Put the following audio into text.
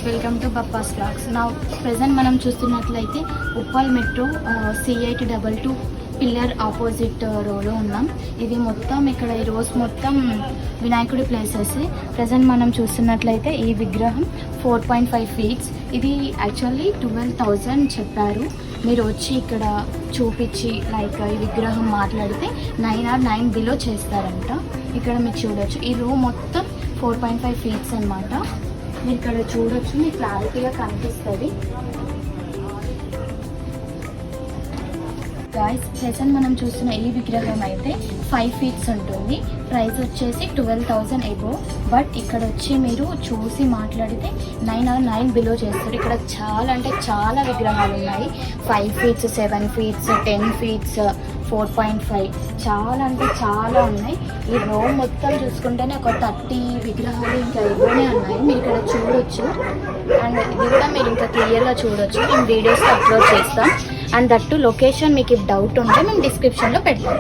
Welcome to Bappa's blogs. నా present మనం చూస్తున్నట్లయితే Uppal metro C822 pillar opposite రోలో ఉన్నాం. ఇది మొత్తం ఇక్కడ ఈ రోజు మొత్తం వినాయకుడి ప్లేసెస్. ప్రజెంట్ మనం చూస్తున్నట్లయితే ఈ విగ్రహం 4.5 ఫీట్స్. ఇది యాక్చువల్లీ 12,000 చెప్పారు. మీరు వచ్చి ఇక్కడ చూపించి లైక్ ఈ విగ్రహం మాట్లాడితే 9 or 9 బిలో చేస్తారంట. ఇక్కడ మీరు చూడొచ్చు ఈ రూమ్ మొత్తం 4.5 ఫీట్స్ అన్నమాట. మీరు ఇక్కడ చూడొచ్చు, మీకు క్లారిటీగా కనిపిస్తుంది. గాయ్స్, ప్రెజెంట్ మనం చూస్తున్న ఈ విగ్రహం అయితే 5 ఫీట్స్ ఉంటుంది. ప్రైస్ వచ్చేసి 12,000 ఎబో. బట్ ఇక్కడ వచ్చి మీరు చూసి మాట్లాడితే 9 or 9 బిలో చేస్తారు. ఇక్కడ చాలా అంటే చాలా విగ్రహాలు ఉన్నాయి. 5 ఫీట్స్, 7 ఫీట్స్, 10 ఫీట్స్, 4.5 చాలా అంటే చాలా ఉన్నాయి. ఈ రో మొత్తం చూసుకుంటేనే ఒక 30 విగ్రహాలు ఇంకా ఇవ్వనే ఉన్నాయి. మీరు ఇక్కడ చూడొచ్చు. అండ్ ఇది కూడా మీరు ఇంకా క్లియర్గా చూడొచ్చు. మేము వీడియోస్ అప్లోడ్ చేస్తాం. అండ్ దట్టు లొకేషన్ మీకు డౌట్ ఉంటే మేము డిస్క్రిప్షన్లో పెడతాం.